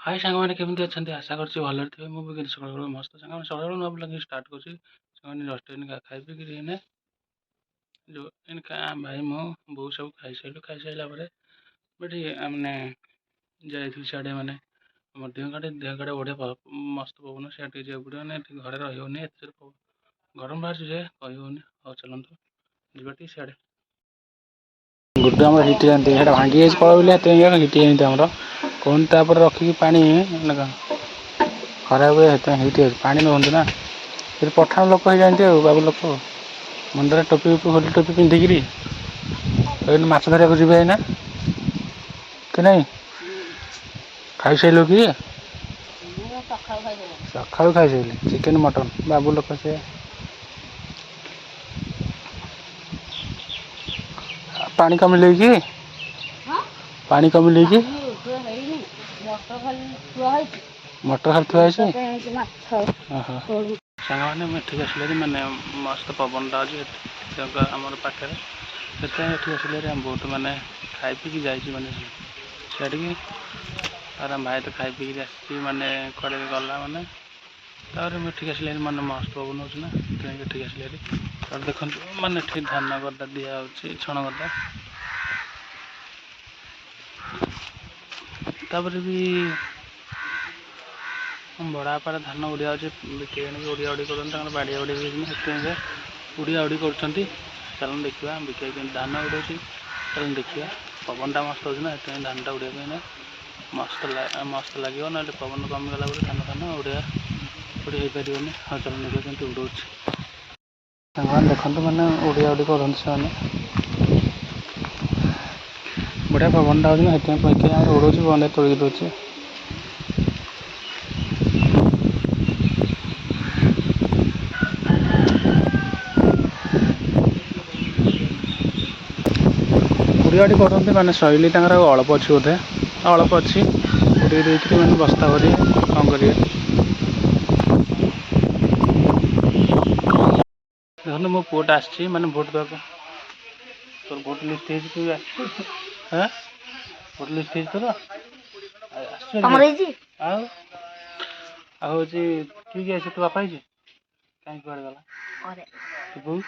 हाय साଙ୍ଗमाने केମିତି ଅଛନ୍ତି आशा କରୁଛି ଭଲରେ ଥିବେ ମୁଁ ବି କିନ୍ତୁ ସକାଳୁ ମସ୍ତ ସାଙ୍ଗମାନେ ସକାଳୁ ନୂଆ ବ୍ଲଗିଂ ଷ୍ଟାର୍ଟ କରୁଛି ସାଙ୍ଗମାନେ ଜଷ୍ଟ ଏଇନେ ଖାଇ ପିଇକିରି ଏଇନେ ଯେଉଁ ଏଇନେ ଭାଇ ମୁଁ ବୋଉ ସବୁ ଖାଇସାରିଲା ପରେ ଏଠି ମାନେ ଯାଇଥିଲୁ ସିଆଡ଼େ ମାନେ ଆମର ଦେହ କାଡ଼େ ବଢ଼ିଆ ମସ୍ତ ପବନ ସିଆଡ଼େ ଟିକେ ଯିବାକୁ ପଡ଼ିବ ମାନେ ଏଠି ଘରେ ରହିହେଉନି ଏତେ ଜୋର ଗରମ ବାହାରୁଛି ଯେ କହିହେଉନି ହଉ ଚାଲନ୍ତୁ ଯିବା ଟିକେ ସିଆଡ଼େ ଗୁड्डू ଆମର ହିଟ୍ ଯାଆନ୍ତି ସେଇଟା ଭାଙ୍ଗି ଯାଇଛି କଳ ବୋଲି ଏତେ ହିଟ୍ ଯାଇନ୍ତି ଆମର କଣ ତାପରେ ରଖିକି ପାଣି ଖରାପ ହୁଏ ସେଥିପାଇଁ ହିଟ୍ ଅଛି ପାଣି ନୁହନ୍ତି ନା ସେଠି ପଠାଣ ଲୋକ ହେଇଯାଆନ୍ତି ଆଉ ବାବୁ ଲୋକ ମୁଣ୍ଡରେ ଟୋପି ହୋଲି ଟୋପି ପିନ୍ଧିକିରି ଏଇନେ ମାଛ ଧରିବାକୁ ଯିବେ ଏଇନା କି ନାହିଁ ଖାଇସାରିଲୁ କି ସକାଳୁ ଖାଇସାରିଲି ଚିକେନ୍ ମଟନ୍ ବାବୁ ଲୋକ ସେ ପାଣି କମିଲେ କି ପାଣି କମିଲେ କି ମଟର ଖାଲି ଥୁଆ ହେଇଛି ସାଙ୍ଗମାନେ ମୁଁ ଏଠିକି ଆସିଲେ ମାନେ ମସ୍ତ ପବନଟା ଅଛି ଆମର ପାଖରେ ସେଥିପାଇଁ ଏଠିକି ଆସିଲେ ବହୁତ ମାନେ ଖାଇ ପିଇକି ଯାଇଛି ମାନେ ସିଆଡ଼ିକି ତାର ଭାଇ ତ ଖାଇ ପିଇକି ଆସିଛି ମାନେ କୁଆଡ଼େ ଗଲା ମାନେ ତାପରେ ମୁଁ ଏଠିକି ଆସିଲେ ମାନେ ମସ୍ତ ପବନ ହେଉଛି ନା ସେଥିପାଇଁ ଏଠିକି ଆସିଲେ ତାପରେ ଦେଖନ୍ତୁ ମାନେ ଏଠି ଧାନ ଗଦା ଦିଆହେଉଛି ଛଣ ଗଦା ତାପରେ ବି ବଡ଼ ବାପାର ଧାନ ଉଡ଼ିଆ ହେଉଛି ବିକି ଆଣିକି ଉଡ଼ିଆ ଉଡ଼ି କରୁଛନ୍ତି ତାଙ୍କର ବାଡ଼ିଆ ଉଡ଼ି ହେଇଛନ୍ତି ସେଥିପାଇଁ ଉଡ଼ିଆ ଉଡ଼ି କରୁଛନ୍ତି ଚାଲନ୍ତୁ ଦେଖିବା ବିକି କେମିତି ଧାନ ଉଡ଼ଉଛି ଚାଲନ୍ତୁ ଦେଖିବା ପବନଟା ମସ୍ତ ହେଉଛି ନା ସେଥିପାଇଁ ଧାନଟା ଉଡ଼ିବା ପାଇଁ ମସ୍ତ ଲାଗିବ ନହେଲେ ପବନ କମିଗଲା ପରେ ଧାନ ଉଡ଼ିଆ ଉଡ଼ି ହେଇପାରିବନି ଆଉ ଚାଲନ୍ତୁ ଦେଖିବା କେମିତି ଉଡ଼ଉଛି ସାଙ୍ଗମାନେ ଦେଖନ୍ତୁ ମାନେ ଉଡ଼ିଆ ଉଡ଼ି କରନ୍ତି ସେମାନେ ବଢ଼ିଆ ପବନଟା ହେଉଛି ନା ସେଥିପାଇଁ କହିକି ଆମର ଉଡ଼ଉଛି ବନ୍ଧେ ତୋଳିକି ଦେଉଛି ଉଡ଼ିଆଡ଼ି କରନ୍ତି ମାନେ ଶୈଳୀ ତାଙ୍କର ଆଉ ଅଳ୍ପ ଅଛି ବୋଧେ ଅଳ୍ପ ଅଛି ଉଡ଼େଇ ଦେଇକରି ମାନେ ବସ୍ତା ଭରି କ'ଣ କରିବେ ଦେଖନ୍ତୁ ମୋ ପୁଅଟା ଆସିଛି ମାନେ ଭୋଟ୍ ଦେବାକୁ ତୋର ଭୋଟ୍ ଲିଷ୍ଟ ହେଇଛି ତୁ ଆସିଛୁ ହାଁ ଭୋଟ୍ ଲିଷ୍ଟ ହେଇଛି ତୋର ଆସିଛୁ ଆଉ ହେଉଛି କିଏ ଅଛି ତୋ ବାପା ହେଇଛି କାହିଁକି କୁଆଡ଼େ ଗଲା ତୋ ବୋଉ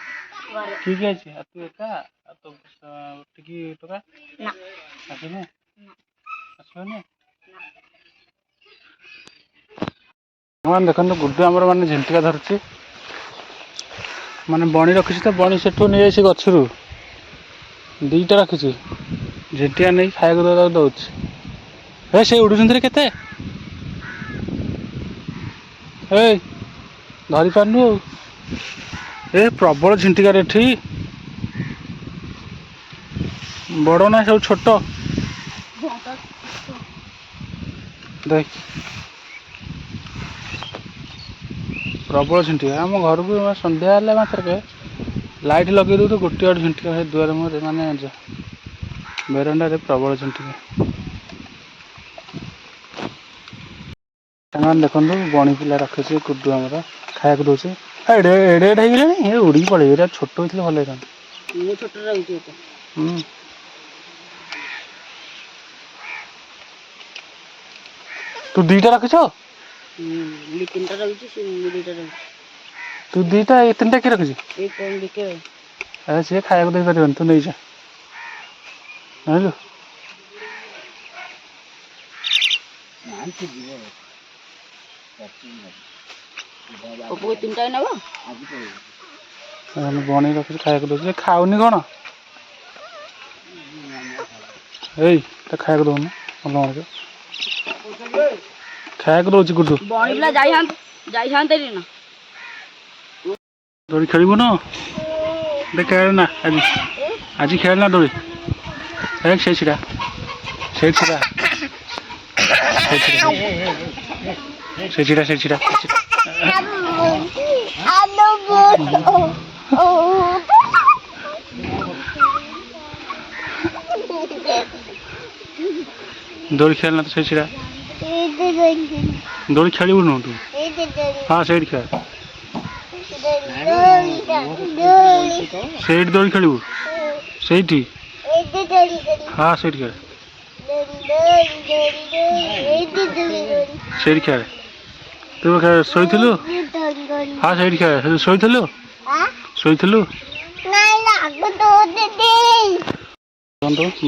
କିଏ ଅଛି ଆଉ ତୁ ଏକା ଆଉ ତୋ ଟିକି ଟୋକା ଆସିନି ଆସିବନି ମାନେ ଦେଖନ୍ତୁ ଗୁड्डू ଆମର ମାନେ ଝିଣ୍ଟିକା ଧରୁଛି ମାନେ ବଣି ରଖିଛି ତ ବଣି ସେଠୁ ନେଇଯାଇଛି ଗଛରୁ ଦୁଇଟା ରଖିଛି ଝିଣ୍ଟିକା ନେଇକି ଖାଇବାକୁ ଦେଉଛି ସେ ଉଡ଼ୁଛନ୍ତି କେତେ ଏଇ ଧରିପାରୁନୁ ଆଉ ପ୍ରବଳ ଝିଣ୍ଟିକାରେ ଏଠି ବଡ଼ ନା ସବୁ ଛୋଟ ଦେଖ ପ୍ରବଳ ଝିଣ୍ଟିକା ଆମ ଘରକୁ ସନ୍ଧ୍ୟା ହେଲେ ମାତ୍ରକେ ଲାଇଟ୍ ଲଗେଇ ଦେଉ ତ ଗୋଟିଏ ଆଡ଼େ ଝିଣ୍ଟିକା ସେ ଦୁଆର ମୁହଁରେ ମାନେ ବେରଣ୍ଡାରେ ପ୍ରବଳ ଝିଣ୍ଟିକା ସେମାନେ ଦେଖନ୍ତୁ ବଣି ପିଲା ରଖିଛି ଗୁड्डू ଆମର ଖାଇବାକୁ ଦେଉଛି ଏଡ଼େ ହେଇଗଲାଣି ଏ ଉଡ଼ିକି ପଳେଇବେ ଏଇଟା ଛୋଟ ହେଇଥିଲେ ଭଲ ହେଇଥାନ୍ତା ତୁ ଦୁଇଟା ରଖିଛ ତୁ ଦୁଇଟା ଏ ତିନିଟା କିଏ ରଖିଛି ସିଏ ଖାଇବାକୁ ଦେଇପାରିବନି ତୁ ନେଇଯା ଜାଣିଲୁ ବଣେଇ ରଖିଛି ଖାଇବାକୁ ଦେଉଛି ଖାଉନି କ'ଣ ଏଇ ତା ଖାଇବାକୁ ଦେଉନି ଭଲ ମଣିଷ ଖାଇବାକୁ ଦେଉଛି ଗୁड्डू ଦୋଳି ଖେଳିବୁନ ଖେଳ ନା ଆଜି ଖେଳ ନା ଦୋଳି ସେଇଠି ଛିଡ଼ା ଦୋଳି ଖେଳନା ତ ସେଇଠି ଛିଡ଼ା ଦୋଳି ଖେଳିବୁନୁ ତୁ ହଁ ସେଇଠି ଖେଳ ସେଇଠି ଦୋଳି ଖେଳିବୁ ସେଇଠି ହଁ ସେଇଠି ଖେଳ ସେଇଠି ଖେଳେ। ତୁ ଶୋଇଥିଲୁ? ହଁ ସେଇଠି ଖେଳେ। ଶୋଇଥିଲୁ? ଶୋଇଥିଲୁ?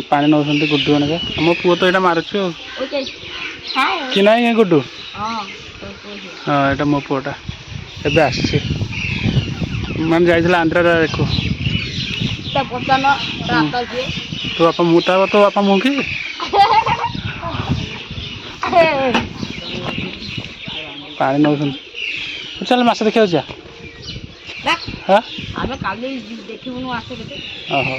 ପାଣି ନେଉଛନ୍ତି ଗୁଡୁ ମାନେ। ଆମ ପୁଅ ତ ଏଇଟା ମାରୁଛୁ ଆଉ କି ନାହିଁ ଗୁଡୁ? ହଁ ଏଇଟା ମୋ ପୁଅଟା ଏବେ ଆସିଛି। ମାନେ ଯାଇଥିଲା ଆନ୍ଧ୍ରା ଦେଖୁ। ତୋ ବାପା ମୁଁ ତୋ ବାପା ମୁଁ କି? ପାଣି ନେଉଛନ୍ତି। ଚାଲ ମାଛ ଦେଖିବାକୁ ଯିବା। ଆମେ କାଲି ଦେଖିବୁନୁ ମାଛ କେତେ। ଓହୋ।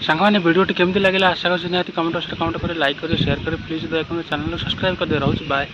ସାଙ୍ଗମାନେ ଭିଡ଼ିଓଟି କେମିତି ଲାଗିଲା ଆଶା କରୁଛି ନିହାତି କମେଣ୍ଟ କରି ଲାଇକ୍ କରି ସେୟାର କରି ପ୍ଲିଜ୍ ଦୟାକରି ଚ୍ୟାନେଲକୁ ସବସ୍କ୍ରାଇବ୍ କରିଦେବେ। ରହୁଛି ବାଏ।